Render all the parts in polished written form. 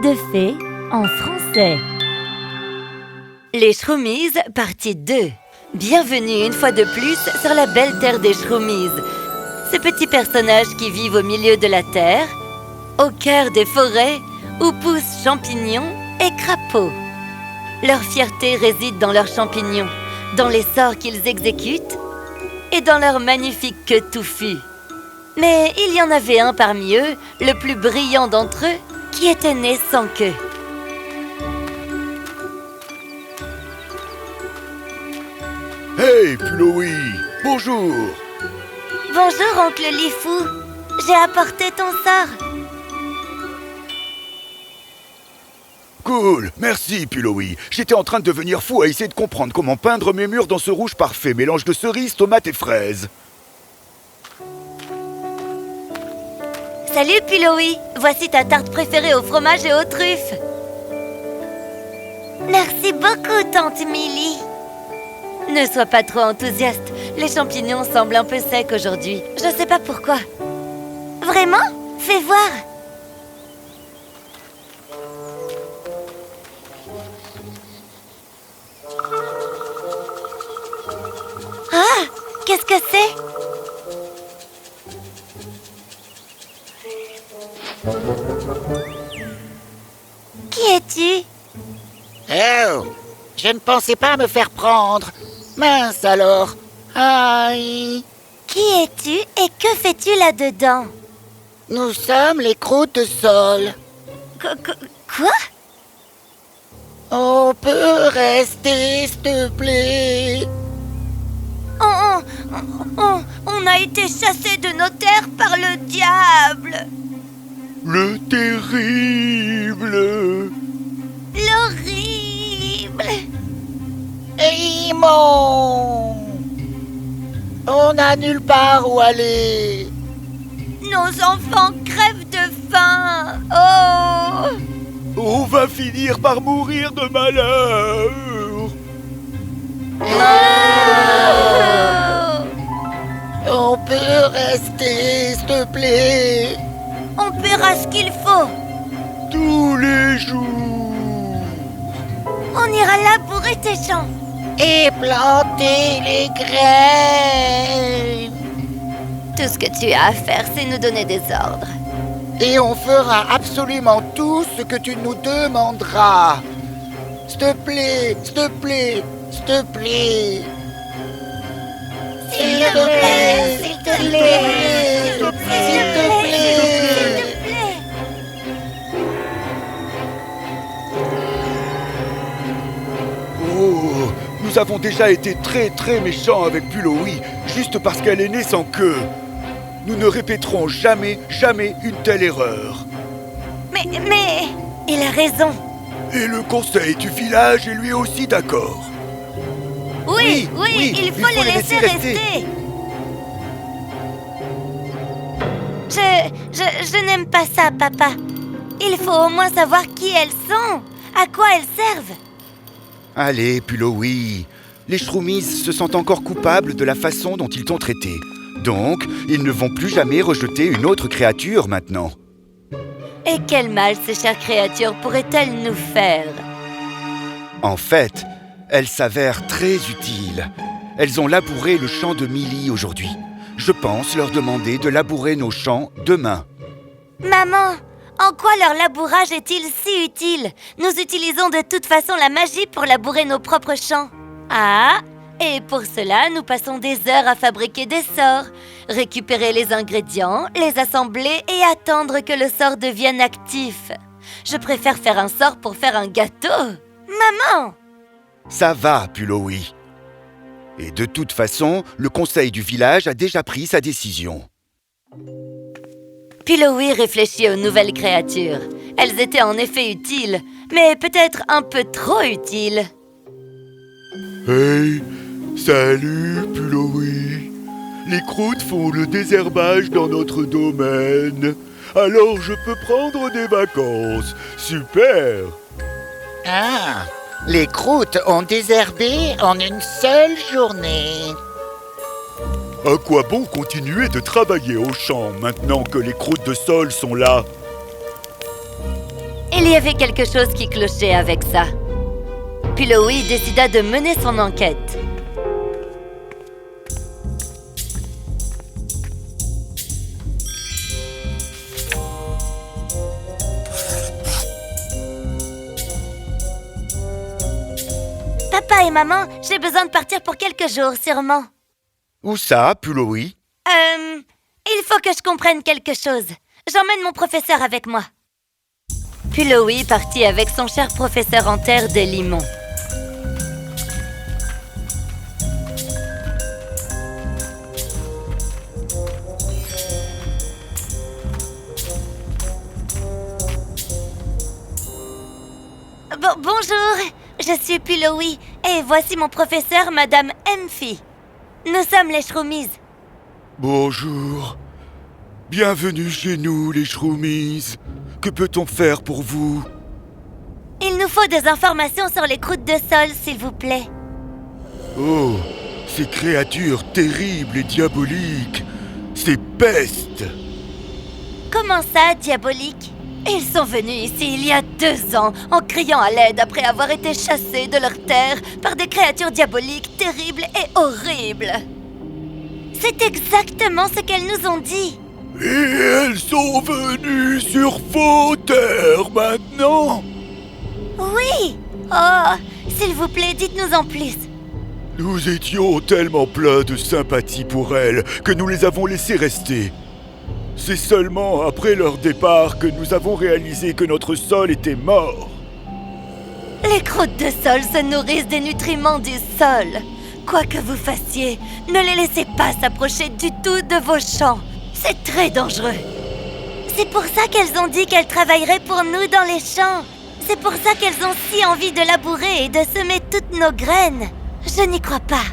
Contes de fées en français. Les Shroomies, partie 2. Bienvenue une fois de plus sur la belle terre des Shroomies. Ces petits personnages qui vivent au milieu de la terre, au cœur des forêts, où poussent champignons et crapauds. Leur fierté réside dans leurs champignons, dans les sorts qu'ils exécutent et dans leur magnifique queue touffue. Mais il y en avait un parmi eux, le plus brillant d'entre eux, qui était né sans queue. Hey, Pulowi! Bonjour! Bonjour, oncle Lifou. J'ai apporté ton sort. Cool, merci, Pulowi. J'étais en train de devenir fou à essayer de comprendre comment peindre mes murs dans ce rouge parfait, mélange de cerises, tomates et fraises. Salut, Pulowi. Voici ta tarte préférée au fromage et aux truffes. Merci beaucoup, tante Millie. Ne sois pas trop enthousiaste. Les champignons semblent un peu secs aujourd'hui. Je ne sais pas pourquoi. Vraiment? Fais voir. Ah! Qu'est-ce que c'est? Qui es-tu? Oh, je ne pensais pas me faire prendre. Mince alors. Aïe. Qui es-tu et que fais-tu là-dedans? Nous sommes les croûtes de sol. Quoi? On peut rester, s'il te plaît. On a été chassés de nos terres par le diable. Le terrible! L'horrible. Immonde. On n'a nulle part où aller. Nos enfants crèvent de faim. Oh! On va finir par mourir de malheur! On peut rester, s'il te plaît. On paiera ce qu'il faut. Tous les jours! On ira labourer tes champs. Et planter les graines. Tout ce que tu as à faire, c'est nous donner des ordres. Et on fera absolument tout ce que tu nous demanderas. S'il te plaît, s'il te plaît, s'il te plaît. S'il te plaît, s'il te plaît, s'il te plaît. Oh, nous avons déjà été très méchants avec Pulowi, juste parce qu'elle est née sans queue. Nous ne répéterons jamais une telle erreur. Mais, il a raison. Et le conseil du village est lui aussi d'accord. Oui, il faut les laisser rester. Je n'aime pas ça, papa. Il faut au moins savoir qui elles sont, à quoi elles servent. Allez, Pulowi, les Shroomies se sentent encore coupables de la façon dont ils t'ont traité. Donc, ils ne vont plus jamais rejeter une autre créature maintenant. Et quel mal ces chères créatures pourraient-elles nous faire? En fait, elles s'avèrent très utiles. Elles ont labouré le champ de Millie aujourd'hui. Je pense leur demander de labourer nos champs demain. Maman, en quoi leur labourage est-il si utile? Nous utilisons de toute façon la magie pour labourer nos propres champs. Ah, et pour cela, nous passons des heures à fabriquer des sorts, récupérer les ingrédients, les assembler et attendre que le sort devienne actif. Je préfère faire un sort pour faire un gâteau. Maman! Ça va, Pulowi. Et de toute façon, le conseil du village a déjà pris sa décision. Pulowi réfléchit aux nouvelles créatures. Elles étaient en effet utiles, mais peut-être un peu trop utiles. Hey, salut, Pulowi. Les croûtes font le désherbage dans notre domaine. Alors je peux prendre des vacances. Super! Ah, les croûtes ont désherbé en une seule journée. À quoi bon continuer de travailler au champ maintenant que les croûtes de sol sont là? Et les y avait quelque chose qui clochait avec ça. Pillowy décida de mener son enquête. Papa et maman, j'ai besoin de partir pour quelques jours, sûrement. Où ça, Pillowy? Il faut que je comprenne quelque chose. J'emmène mon professeur avec moi. Pillowy partit avec son cher professeur en terre des limons. Bonjour, je suis Pillowy et voici mon professeur, Madame Emphy. Nous sommes les Shroomies. Bonjour. Bienvenue chez nous, les Shroomies. Que peut-on faire pour vous? Il nous faut des informations sur les croûtes de sol, s'il vous plaît. Oh, ces créatures terribles et diaboliques. Ces pestes. Comment ça, diabolique? Ils sont venus ici il y a 2 ans en criant à l'aide après avoir été chassés de leur terre par des créatures diaboliques terribles et horribles. C'est exactement ce qu'elles nous ont dit. Et elles sont venues sur vos terres maintenant? Oui! Oh, s'il vous plaît, dites-nous en plus. Nous étions tellement pleins de sympathie pour elles que nous les avons laissées rester. C'est seulement après leur départ que nous avons réalisé que notre sol était mort. Les croûtes de sol se nourrissent des nutriments du sol. Quoi que vous fassiez, ne les laissez pas s'approcher du tout de vos champs. C'est très dangereux. C'est pour ça qu'elles ont dit qu'elles travailleraient pour nous dans les champs. C'est pour ça qu'elles ont si envie de labourer et de semer toutes nos graines. Je n'y crois pas.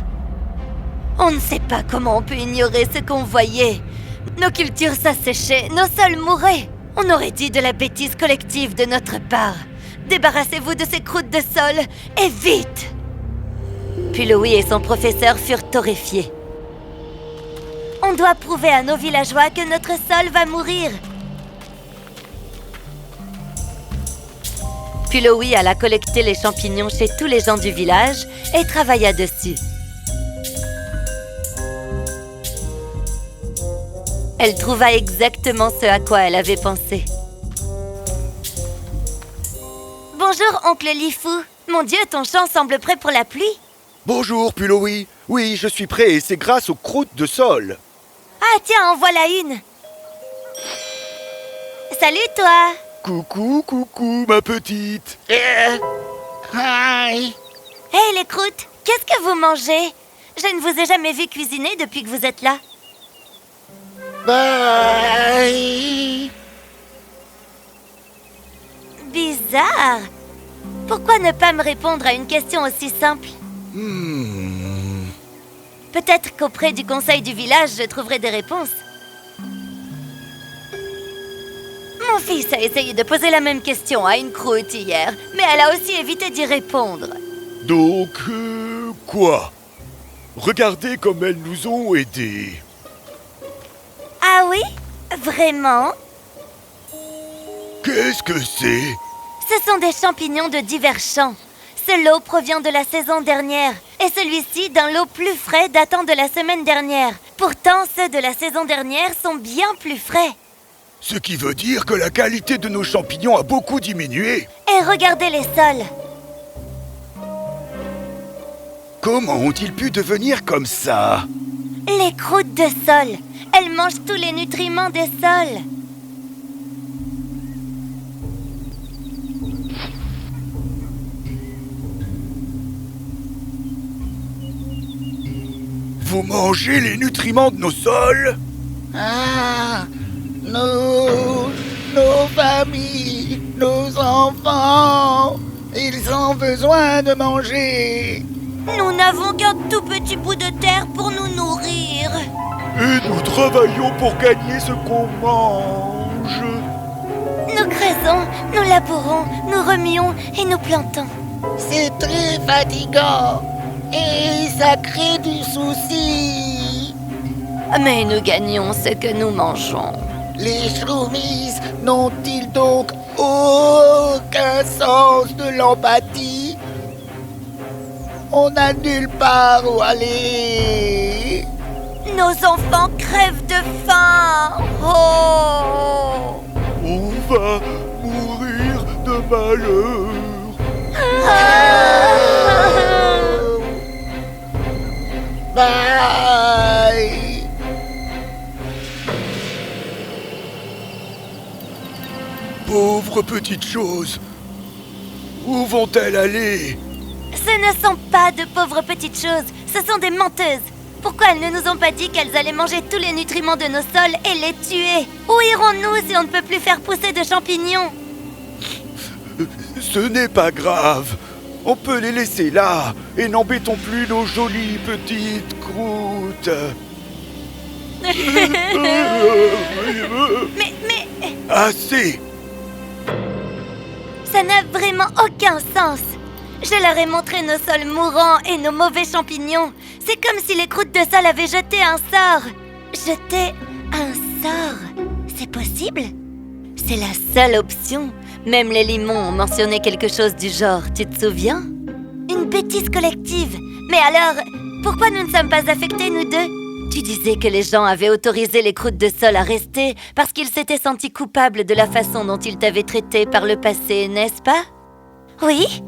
On ne sait pas comment on peut ignorer ce qu'on voyait. Nos cultures s'asséchaient, nos sols mouraient. On aurait dit de la bêtise collective de notre part. Débarrassez-vous de ces croûtes de sol, et vite! Pillowy et son professeur furent torréfiés. On doit prouver à nos villageois que notre sol va mourir. Pillowy alla collecter les champignons chez tous les gens du village et travailla dessus. Elle trouva exactement ce à quoi elle avait pensé. Bonjour, oncle Lifou. Mon Dieu, ton champ semble prêt pour la pluie. Bonjour, Pillowy. Oui, je suis prêt et c'est grâce aux croûtes de sol. Ah tiens, en voilà une. Salut toi. Coucou, coucou, ma petite. Hi. Hé les croûtes, qu'est-ce que vous mangez? Je ne vous ai jamais vu cuisiner depuis que vous êtes là. Bye. Bizarre. Pourquoi ne pas me répondre à une question aussi simple? Peut-être qu'auprès du conseil du village, je trouverai des réponses. Mon fils a essayé de poser la même question à une croûte hier, mais elle a aussi évité d'y répondre. Donc, quoi? Regardez comme elles nous ont aidés. Ah oui? Vraiment? Qu'est-ce que c'est? Ce sont des champignons de divers champs. Ce lot provient de la saison dernière et celui-ci d'un lot plus frais datant de la semaine dernière. Pourtant, ceux de la saison dernière sont bien plus frais. Ce qui veut dire que la qualité de nos champignons a beaucoup diminué. Et regardez les sols. Comment ont-ils pu devenir comme ça? Les croûtes de sol. Elles mangent tous les nutriments des sols. Vous mangez les nutriments de nos sols? Ah, nos familles, nos enfants, ils ont besoin de manger. Nous n'avons qu'un tout petit bout de terre pour nous nourrir. Et nous travaillons pour gagner ce qu'on mange. Nous creusons, nous labourons, nous remuons et nous plantons. C'est très fatigant et ça crée du souci. Mais nous gagnons ce que nous mangeons. Les Shroomies n'ont-ils donc aucun sens de l'empathie. On n'a nulle part où aller. Nos enfants crèvent de faim. Oh! On va mourir de malheur. Bye. Pauvres petites choses. Où vont-elles aller? Ce ne sont pas de pauvres petites choses, ce sont des menteuses. Pourquoi elles ne nous ont pas dit qu'elles allaient manger tous les nutriments de nos sols et les tuer? Où irons-nous si on ne peut plus faire pousser de champignons? Ce n'est pas grave. On peut les laisser là et n'embêtons plus nos jolies petites croûtes. Mais Assez. ça n'a vraiment aucun sens. Je leur ai montré nos sols mourants et nos mauvais champignons. C'est comme si les croûtes de sol avaient jeté un sort. Jeter un sort? C'est possible? C'est la seule option. Même les limons ont mentionné quelque chose du genre, tu te souviens? Une bêtise collective. Mais alors, pourquoi nous ne sommes pas affectés, nous deux? Tu disais que les gens avaient autorisé les croûtes de sol à rester parce qu'ils s'étaient sentis coupables de la façon dont ils t'avaient traité par le passé, n'est-ce pas? Oui.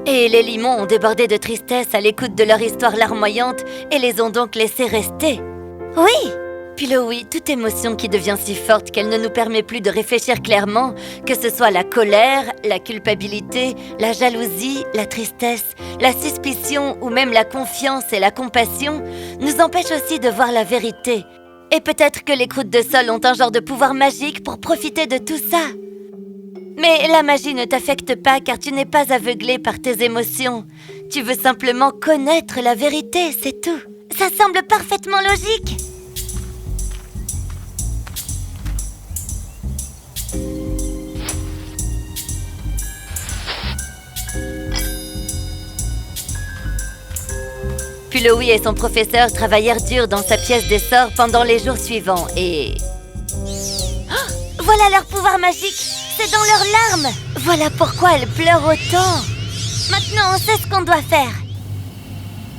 Et les limons ont débordé de tristesse à l'écoute de leur histoire larmoyante et les ont donc laissés rester. Oui. Pillowy, toute émotion qui devient si forte qu'elle ne nous permet plus de réfléchir clairement, que ce soit la colère, la culpabilité, la jalousie, la tristesse, la suspicion ou même la confiance et la compassion, nous empêche aussi de voir la vérité. Et peut-être que les croûtes de sol ont un genre de pouvoir magique pour profiter de tout ça. Mais la magie ne t'affecte pas car tu n'es pas aveuglé par tes émotions. Tu veux simplement connaître la vérité, c'est tout. Ça semble parfaitement logique. Pillowy et son professeur travaillèrent dur dans sa pièce des sorts pendant les jours suivants et... Oh, voilà leur pouvoir magique! C'est dans leurs larmes! Voilà pourquoi elles pleurent autant! Maintenant, on sait ce qu'on doit faire!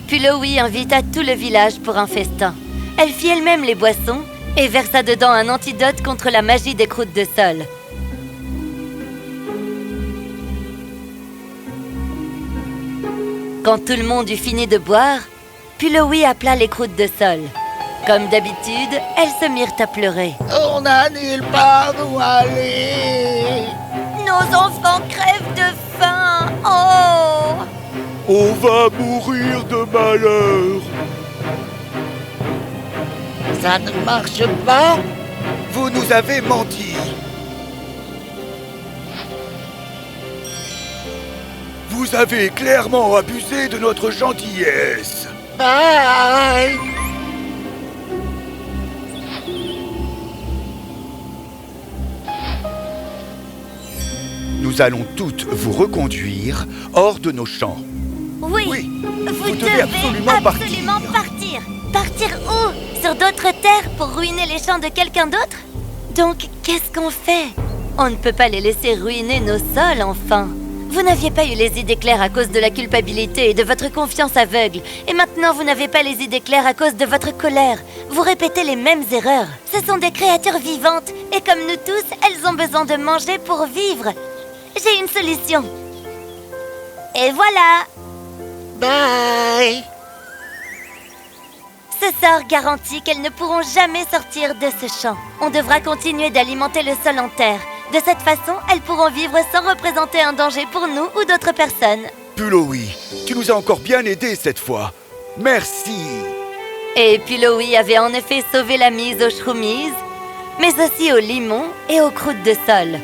Pillowy invita tout le village pour un festin. Elle fit elle-même les boissons et versa dedans un antidote contre la magie des croûtes de sol. Quand tout le monde eut fini de boire, Pillowy appela les croûtes de sol. Comme d'habitude, elles se mirent à pleurer. On n'a nulle part où aller. Nos enfants crèvent de faim. Oh! On va mourir de malheur. Ça ne marche pas. Vous nous avez menti. Vous avez clairement abusé de notre gentillesse. Bye. Nous allons toutes vous reconduire hors de nos champs. Oui, vous devez devez absolument partir. Partir où? Sur d'autres terres pour ruiner les champs de quelqu'un d'autre? Donc, qu'est-ce qu'on fait? On ne peut pas les laisser ruiner nos sols, enfin. Vous n'aviez pas eu les idées claires à cause de la culpabilité et de votre confiance aveugle. Et maintenant, vous n'avez pas les idées claires à cause de votre colère. Vous répétez les mêmes erreurs. Ce sont des créatures vivantes. Et comme nous tous, elles ont besoin de manger pour vivre. J'ai une solution. Et voilà! Bye. Ce sort garantit qu'elles ne pourront jamais sortir de ce champ. On devra continuer d'alimenter le sol en terre. De cette façon, elles pourront vivre sans représenter un danger pour nous ou d'autres personnes. Pillowy, tu nous as encore bien aidés cette fois. Merci. Et Pillowy avait en effet sauvé la mise aux shroomies, mais aussi aux limons et aux croûtes de sol.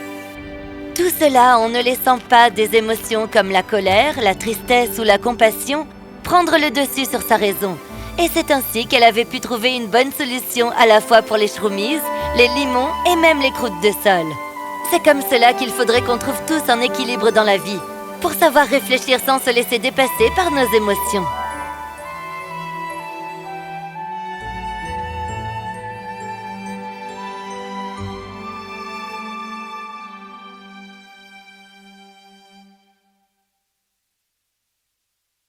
Tout cela en ne laissant pas des émotions comme la colère, la tristesse ou la compassion prendre le dessus sur sa raison. Et c'est ainsi qu'elle avait pu trouver une bonne solution à la fois pour les shroomies, les limons et même les croûtes de sol. C'est comme cela qu'il faudrait qu'on trouve tous un équilibre dans la vie, pour savoir réfléchir sans se laisser dépasser par nos émotions.